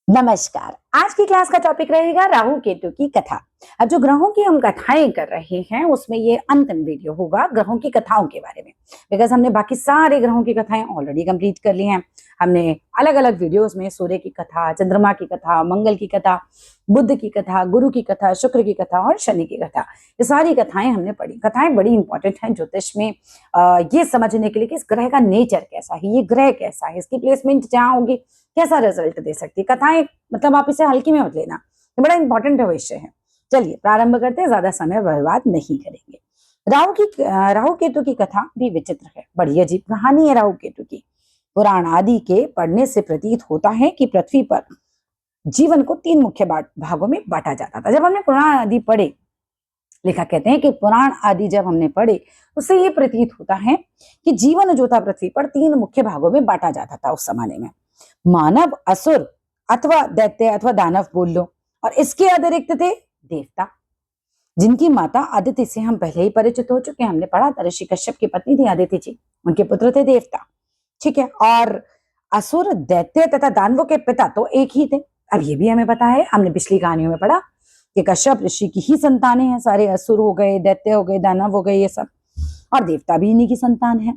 नमस्कार। आज की क्लास का टॉपिक रहेगा राहु केतु की कथा। अब जो ग्रहों की हम कथाएं कर रहे हैं उसमें ये अंतिम वीडियो होगा ग्रहों की कथाओं के बारे में। बिकॉज हमने बाकी सारे ग्रहों की कथाएं ऑलरेडी कंप्लीट कर ली हैं। हमने अलग अलग वीडियोस में सूर्य की कथा, चंद्रमा की कथा, मंगल की कथा, बुध की कथा, गुरु की कथा, शुक्र की कथा और शनि की कथा, ये सारी कथाएं हमने पढ़ी। कथाएं बड़ी इंपॉर्टेंट हैं ज्योतिष में ये समझने के लिए कि इस ग्रह का नेचर कैसा है, ये ग्रह कैसा है, इसकी प्लेसमेंट जहाँ होगी कैसा रिजल्ट दे सकती है। कथाएं मतलब आप इसे हल्की में मत लेना, ये बड़ा इंपॉर्टेंट विषय है। चलिए प्रारंभ करते हैं, ज्यादा समय बर्बाद नहीं करेंगे। राहु केतु की कथा भी विचित्र है, बड़ी अजीब कहानी है राहु केतु की। पुराण आदि के पढ़ने से प्रतीत होता है कि पृथ्वी पर जीवन को तीन मुख्य भागों में बांटा जाता था। जब हमने पुराण आदि पढ़े, लेखक कहते हैं कि पुराण आदि जब हमने पढ़े उससे ये प्रतीत होता है कि जीवन जो था पृथ्वी पर तीन मुख्य भागों में बांटा जाता था उस जमाने में। मानव, असुर अथवा दैत्य अथवा दानव बोल लो, और इसके अतिरिक्त थे देवता, जिनकी माता अदिति से हम पहले ही परिचित हो चुके हैं। हमने पढ़ा था ऋषि कश्यप की पत्नी थी अदिति जी, उनके पुत्र थे देवता। ठीक है, और असुर, दैत्य तथा दानवों के पिता तो एक ही थे। अब ये भी हमें पता है, हमने पिछली कहानियों में पढ़ा कि कश्यप ऋषि की ही संतानें हैं। सारे असुर हो गए, दैत्य हो गए, दानव हो गए, ये सब, और देवता भी इन्हीं की संतान है।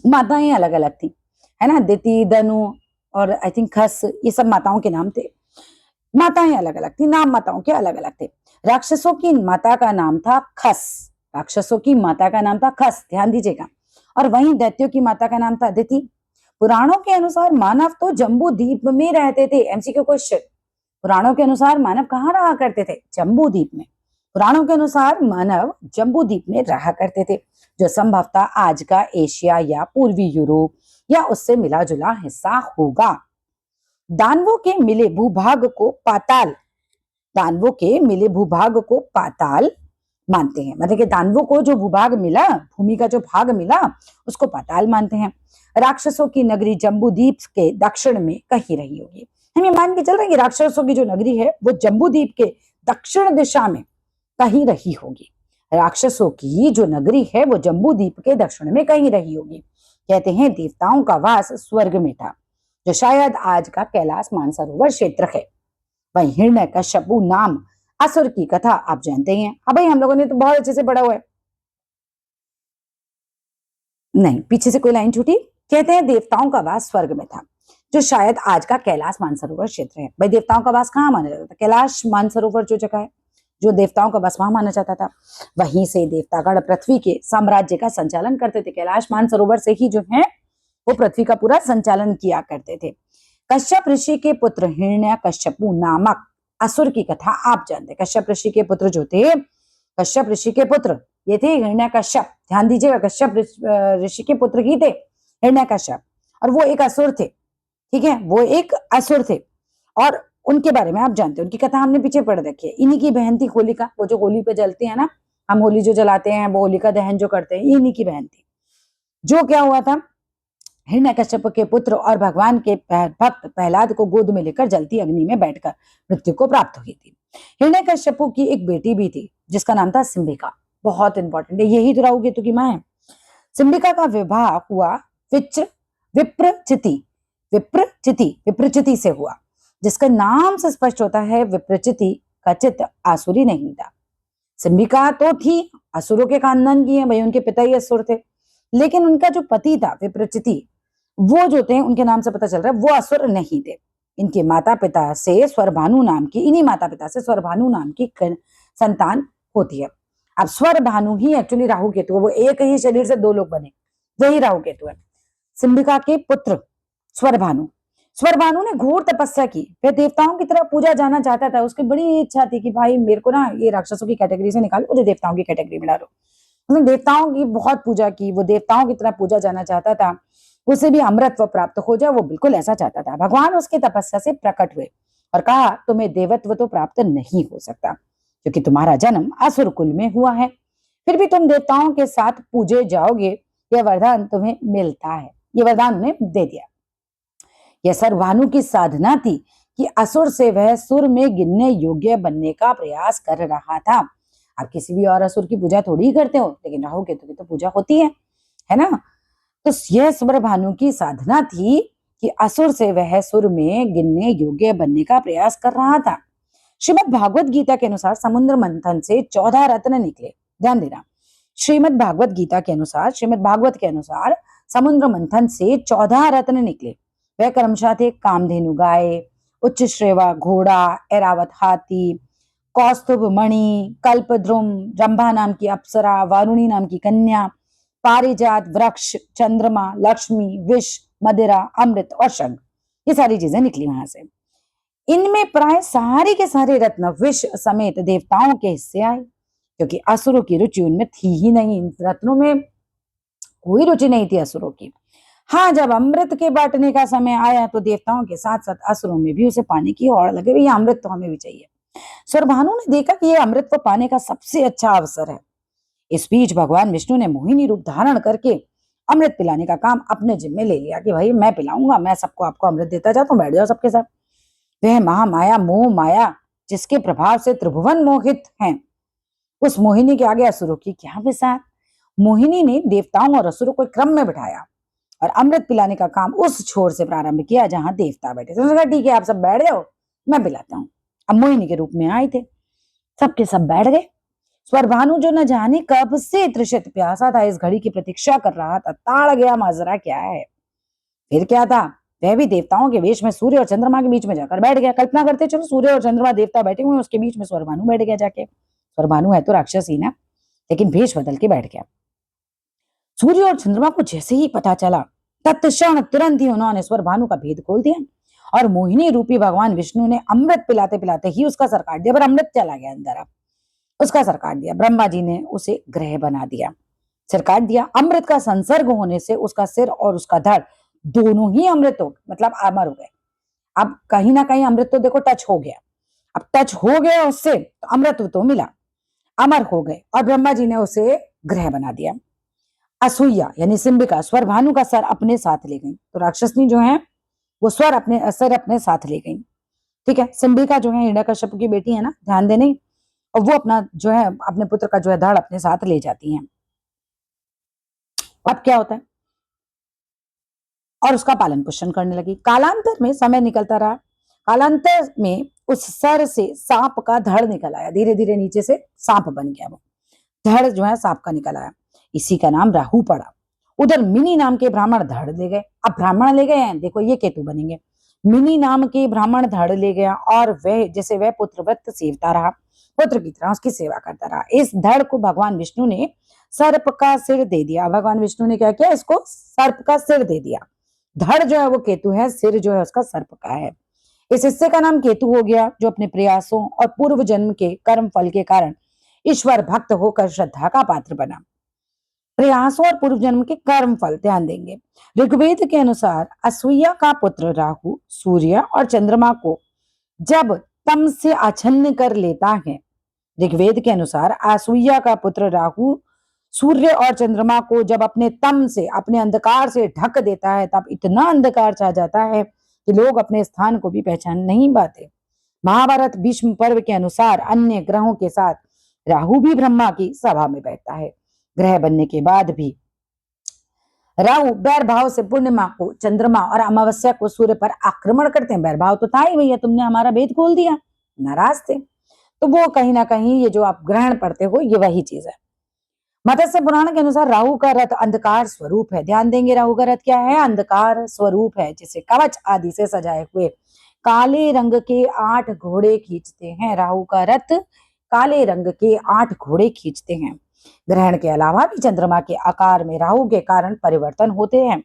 माताएं अलग अलग थी, है ना, दिति, दनु और आई थिंक खस, ये सब माताओं के नाम थे। माताएं अलग अलग थी, नाम माताओं के अलग अलग थे। राक्षसों की माता का नाम था खस, राक्षसों की माता का नाम था खस, ध्यान दीजिएगा। और वहीं दैत्यों की माता का नाम था अदिति। पुराणों के अनुसार मानव तो जम्बू द्वीप में रहते थे। एमसीक्यू क्वेश्चन, पुराणों के अनुसार मानव कहाँ रहा करते थे? जम्बू द्वीप में। पुराणों के अनुसार मानव जम्बू द्वीप में रहा करते थे, जो संभवतः आज का एशिया या पूर्वी यूरोप या उससे मिला जुला हिस्सा होगा। दानवों के मिले भूभाग को पाताल, दानवों के मिले भूभाग को पाताल मानते हैं। मतलब कि दानवों को जो भूभाग मिला, भूमि का जो भाग मिला, उसको पाताल मानते हैं। राक्षसों की नगरी जम्बू द्वीप के दक्षिण में कहीं रही होगी। हम ये मान के चल रहे हैं कि राक्षसों की जो नगरी है वो जम्बू द्वीप के दक्षिण दिशा में कहीं रही होगी। राक्षसों की जो नगरी है वो जम्बू द्वीप के दक्षिण में कहीं रही होगी। कहते हैं देवताओं का वास स्वर्ग में था, जो शायद आज का कैलाश मानसरोवर क्षेत्र है। वही हिरण्यकश्यपु नाम असुर की कथा आप जानते ही हैं। हाँ भाई, हम लोगों ने तो बहुत अच्छे से पढ़ा हुआ है। नहीं, पीछे से कोई लाइन छूटी। कहते हैं देवताओं का वास स्वर्ग में था, जो शायद आज का कैलाश मानसरोवर क्षेत्र है। भाई, देवताओं का वास कहाँ माना जाता था? कैलाश मानसरोवर जो जगह है, जो देवताओं का बस वहां माना जाता था। वहीं से देवतागण पृथ्वी के साम्राज्य का संचालन करते थे। कैलाश मानसरोवर से ही जो है वो पृथ्वी का पूरा संचालन किया करते थे। कश्यप ऋषि के पुत्र हिरण्यकश्यपु नामक असुर की कथा आप जानते हैं। कश्यप ऋषि के पुत्र जो थे, कश्यप ऋषि के पुत्र ये थे हिरण्यकश्यप। ध्यान दीजिएगा, कश्यप ऋषि के पुत्र ही थे हिरण्यकश्यप, और वो एक असुर थे। ठीक है, वो एक असुर थे, और उनके बारे में आप जानते हैं, उनकी कथा हमने पीछे पढ़ रखी है। इन्हीं की बहन थी होलिका, वो जो होली पे जलती है ना, हम होली जो जलाते हैं, वो होलिका दहन जो करते हैं, इन्हीं की बहन थी। जो क्या हुआ था, हिरण्यकश्यप के पुत्र और भगवान के भक्त प्रहलाद को गोद में लेकर जलती अग्नि में बैठकर मृत्यु को प्राप्त हुई थी। हिरण्यकश्यप की एक बेटी भी थी जिसका नाम था सिंबिका। बहुत इंपॉर्टेंट है, यही तो राहु केतु की मां है। सिंबिका का विवाह हुआ विप्रचिति विप्रचिति से हुआ, जिसका नाम से स्पष्ट होता है विप्रचिति का चित्त आसुरी नहीं था। सिंबिका तो थी असुरों के खानदान की है, भाई उनके पिता ही असुर थे, लेकिन उनका जो पति था विप्रचिति, वो जो थे, उनके नाम से पता चल रहा है वो असुर नहीं थे। इनके माता पिता से स्वरभानु नाम की, इन्हीं माता पिता से स्वरभानु नाम की संतान होती है। अब स्वरभानु ही एक्चुअली राहु केतु, वो एक ही शरीर से दो लोग बने, वही राहु केतु है। सिंबिका के पुत्र स्वरभानु, स्वरभानु ने घोर तपस्या की, वह देवताओं की तरह पूजा जाना चाहता था। उसकी बड़ी इच्छा थी कि भाई मेरे को ना ये राक्षसों की कैटेगरी से निकालो, मुझे देवताओं की कैटेगरी में डालो। उसने देवताओं की बहुत पूजा की, वो देवताओं की तरह पूजा जाना चाहता था, उसे भी अमृतत्व प्राप्त हो जाए, वो बिल्कुल ऐसा चाहता था। भगवान उसके तपस्या से प्रकट हुए और कहा तुम्हें देवत्व तो प्राप्त नहीं हो सकता, क्योंकि तुम्हारा जन्म असुर कुल में हुआ है। फिर भी तुम देवताओं के साथ पूजे जाओगे, यह वरदान तुम्हें मिलता है। ये वरदान उन्हें दे दिया। यह सर्वभानु की साधना थी कि असुर से वह सुर में गिनने योग्य बनने का प्रयास कर रहा था। आप किसी भी और असुर की पूजा थोड़ी ही करते हो, लेकिन राहु केतु की तो पूजा होती है ना। तो यह स्वरभानु की साधना थी कि असुर से वह सुर में गिनने योग्य बनने का प्रयास कर रहा था। श्रीमद् भागवत गीता के अनुसार समुद्र मंथन से 14 रत्न निकले। ध्यान देना, श्रीमद् भागवत गीता के अनुसार, श्रीमद् भागवत के अनुसार समुद्र मंथन से 14 रत्न निकले। वह क्रमशः थे कामधेनु गाय, उच्च श्रेवा घोड़ा, ऐरावत हाथी, कौस्तुभ मणि, कल्पद्रुम, रंभा नाम की अप्सरा, वारुणी नाम की कन्या, पारिजात वृक्ष, चंद्रमा, लक्ष्मी, विष, मदिरा, अमृत और शंख। ये सारी चीजें निकली वहां से। इनमें प्राय सारे के सारे रत्न विष समेत देवताओं के हिस्से आए, क्योंकि असुरों की रुचि उनमें थी ही नहीं। इन रत्नों में कोई रुचि नहीं थी असुरों की। हाँ, जब अमृत के बांटने का समय आया तो देवताओं के साथ साथ असुरों में भी उसे पाने की होड़ लगे, भैया अमृत तो हमें भी चाहिए। स्वरभानु ने देखा कि यह अमृत को पाने का सबसे अच्छा अवसर है। इस बीच भगवान विष्णु ने मोहिनी रूप धारण करके अमृत पिलाने का काम अपने जिम्मे ले लिया कि भाई मैं पिलाऊंगा, मैं सबको आपको अमृत देता जाता हूँ, बैठ जाओ सबके साथ। वह महामाया मोह माया जिसके प्रभाव से त्रिभुवन मोहित हैं, उस मोहिनी के आगे असुरों की क्या विसार। मोहिनी ने देवताओं और असुरों को क्रम में बिठाया और अमृत पिलाने का काम उस छोर से प्रारंभ किया जहां देवता बैठे थे। उसने कहा ठीक है, आप सब बैठ जाओ, मैं पिलाता हूँ। अब मोहिनी के रूप में आए थे, सबके सब बैठ गए। स्वरभानु जो न जाने कब से तृषित प्यासा था, इस घड़ी की प्रतीक्षा कर रहा था, ताड़ गया माजरा क्या है। फिर क्या था, वह भी देवताओं के वेश में सूर्य और चंद्रमा के बीच में जाकर बैठ गया। कल्पना करते चलो, सूर्य और चंद्रमा देवता बैठे हुए, उसके बीच में स्वरभानु बैठ गया जाके। स्वरभानु है तो राक्षस ही ना, लेकिन भेष बदल के बैठ गया। सूर्य और चंद्रमा को जैसे ही पता चला, तत्क्षण तुरंत ही उन्होंने स्वरभानु का भेद खोल दिया और मोहिनी रूपी भगवान विष्णु ने अमृत पिलाते पिलाते ही उसका सर काट दिया। पर अमृत चला गया अंदर, अब उसका सर काट दिया। ब्रह्मा जी ने उसे ग्रह बना दिया, सिर काट दिया। अमृत का संसर्ग होने से उसका सिर और उसका धड़ दोनों ही अमृत हो, मतलब अमर हो गए। अब कहीं ना कहीं अमृत तो देखो टच हो गया, अब टच हो गया उससे तो अमृत तो मिला, अमर हो गए। और ब्रह्मा जी ने उसे ग्रह बना दिया। असूया यानी सिंबिका स्वरभानु का सर अपने साथ ले गई, तो राक्षसनी जो है वो सर अपने साथ ले गई। ठीक है, सिंबिका जो है हिरण्यकश्यप की बेटी है ना, ध्यान देने, और वो अपना जो है अपने पुत्र का जो है धड़ अपने साथ ले जाती हैं। अब क्या होता है, और उसका पालन पोषण करने लगी। कालांतर में समय निकलता रहा, कालांतर में उस सर से सांप का धड़ निकल आया, धीरे धीरे नीचे से सांप बन गया, वो धड़ जो है सांप का निकल आया, इसी का नाम राहु पड़ा। उधर मिनी नाम के ब्राह्मण धड़ ले गए। अब ब्राह्मण ले गए हैं, देखो ये केतु बनेंगे। मिनी नाम के ब्राह्मण धड़ ले गया और वह जैसे वह पुत्रव्रत सेवता रहा, पुत्र की तरह उसकी सेवा करता रहा। इस धड़ को भगवान विष्णु ने सर्प का सिर दे दिया। भगवान विष्णु ने क्या किया, इसको सर्प का सिर दे दिया। धड़ जो है वो केतु है, सिर जो है उसका सर्प का है। इस हिस्से का नाम केतु हो गया, जो अपने प्रयासों और पूर्व जन्म के कर्म फल के कारण ईश्वर भक्त होकर श्रद्धा का पात्र बना। प्रयासों और पूर्व जन्म के कर्म फल, ध्यान देंगे। ऋग्वेद के अनुसार असूया का पुत्र राहु सूर्य और चंद्रमा को जब तम से आच्छन्न कर लेता है, ऋग्वेद के अनुसार असूया का पुत्र राहु सूर्य और चंद्रमा को जब अपने तम से, अपने अंधकार से ढक देता है, तब इतना अंधकार छा जाता है कि लोग अपने स्थान को भी पहचान नहीं पाते। महाभारत भीष्म पर्व के अनुसार अन्य ग्रहों के साथ राहु भी ब्रह्मा की सभा में बैठता है। ग्रह बनने के बाद भी राहु बैर भाव से पूर्णिमा को चंद्रमा और अमावस्या को सूर्य पर आक्रमण करते हैं। बैर भाव तो था ही, भैया तुमने हमारा भेद खोल दिया, नाराज थे। तो वो कहीं ना कहीं ये जो आप ग्रहण पढ़ते हो ये वही चीज है। मत्स्य पुराण के अनुसार राहु का रथ अंधकार स्वरूप है। ध्यान देंगे, राहु का रथ क्या है, अंधकार स्वरूप है, जिसे कवच आदि से सजाए हुए काले रंग के 8 घोड़े खींचते हैं। राहु का रथ काले रंग के 8 घोड़े खींचते हैं। ग्रहण के अलावा भी चंद्रमा के आकार में राहु के कारण परिवर्तन होते हैं।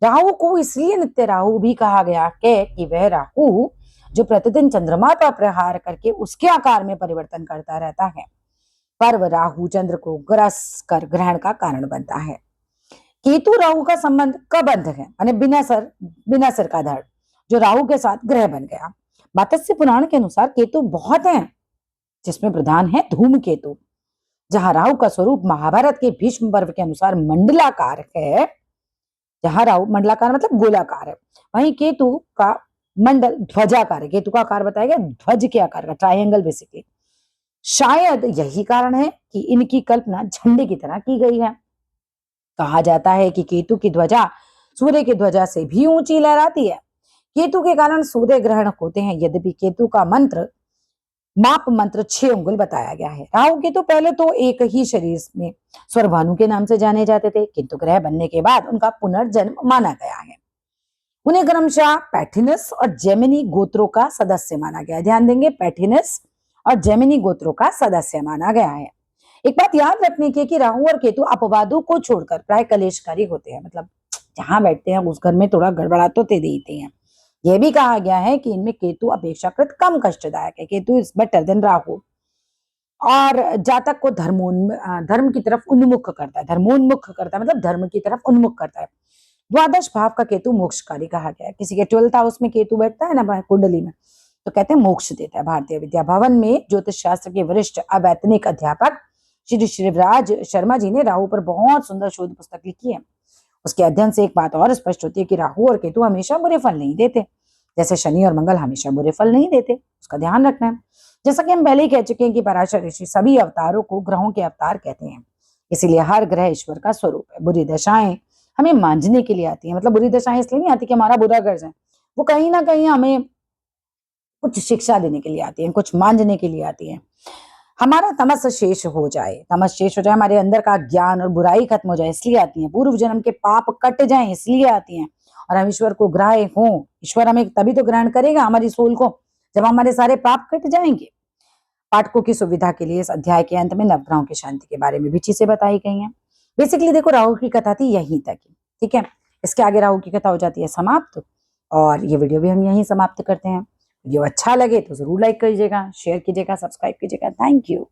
राहु को इसलिए नित्य राहु भी कहा गया कि वह राहु जो प्रतिदिन चंद्रमा पर प्रहार करके उसके आकार में परिवर्तन करता रहता है। पर्व राहु चंद्र को ग्रस कर ग्रहण का कारण बनता है। केतु राहु का संबंध कबंध है, यानी बिना सिर का धड़, जो राहु के साथ ग्रह बन गया। मत्स्य पुराण के अनुसार केतु बहुत हैं, जिसमें प्रधान है धूमकेतु। जहां राहु का स्वरूप महाभारत के भीष्म पर्व के अनुसार मंडलाकार है, जहां राहु मंडलाकार मतलब गोलाकार है, वहीं केतु का मंडल ध्वजाकार है। केतु का आकार बताया गया ध्वज के आकार का, ट्रायंगल बेसिकली। शायद यही कारण है कि इनकी कल्पना झंडे की तरह की गई है। कहा जाता है कि केतु की ध्वजा सूर्य की ध्वजा से भी ऊंची लहराती है। केतु के कारण सूर्य ग्रहण होते हैं, यद्यपि केतु का माप मंत्र 6 अंगुल बताया गया है। राहु केतु पहले तो एक ही शरीर में स्वरभानु के नाम से जाने जाते थे, किंतु ग्रह बनने के बाद उनका पुनर्जन्म माना गया है। उन्हें क्रमशः पैथिनस और जेमिनी गोत्रों का सदस्य माना गया है। ध्यान देंगे, पैथिनस और जेमिनी गोत्रों का सदस्य माना गया है। एक बात याद रखने की कि राहु और केतु अपवादों को छोड़कर प्राय कलेशकारी होते हैं, मतलब जहां बैठते हैं उस घर में थोड़ा गड़बड़ा तो दे देते हैं। यह भी कहा गया है कि इनमें केतु अपेक्षाकृत कम कष्टदायक है। Ketu is better than Rahu और जातक को धर्म की तरफ उन्मुख करता है, धर्मोन्मुख करता है, मतलब धर्म की तरफ उन्मुख करता है। द्वादश भाव का केतु मोक्षकारी कहा गया है। किसी के 12th हाउस में केतु बैठता है ना कुंडली में, तो कहते हैं मोक्ष देता है। भारतीय विद्या भवन में ज्योतिष शास्त्र के वरिष्ठ अवैतनिक अध्यापक श्री शिवराज शर्मा जी ने राहु पर बहुत सुंदर शोध पुस्तक लिखी है। उसके अध्ययन से एक बात और स्पष्ट होती है कि राहु और केतु हमेशा बुरे फल नहीं देते, जैसे शनि और मंगल हमेशा बुरे फल नहीं देते। उसका ध्यान रखना है। जैसा कि हम पहले ही कह चुके हैं कि पराशर ऋषि सभी अवतारों को ग्रहों के अवतार कहते हैं, इसीलिए हर ग्रह ईश्वर का स्वरूप है। बुरी दशाएं हमें मांझने के लिए आती है, मतलब बुरी दशाएं इसलिए नहीं आती कि हमारा बुरा कर जाए, वो कहीं ना कहीं हमें कुछ शिक्षा देने के लिए आती है, कुछ मांझने के लिए आती है। हमारा तमस शेष हो जाए, हमारे अंदर का ज्ञान और बुराई खत्म हो जाए, इसलिए आती है। पूर्व जन्म के पाप कट जाएं, इसलिए आती हैं। और हम ईश्वर को ग्राह्य हों, ईश्वर हमें तभी तो ग्रहण करेगा हमारी सोल को जब हमारे सारे पाप कट जाएंगे। पाठकों की सुविधा के लिए इस अध्याय के अंत में नवग्रहों की शांति के बारे में भी चीजें बताई गई हैं। बेसिकली देखो, राहु की कथा थी यहीं तक ही, ठीक है। इसके आगे राहु की कथा हो जाती है समाप्त, और ये वीडियो भी हम यहीं समाप्त करते हैं। वीडियो अच्छा लगे तो जरूर लाइक कीजिएगा, शेयर कीजिएगा, सब्सक्राइब कीजिएगा। Thank you.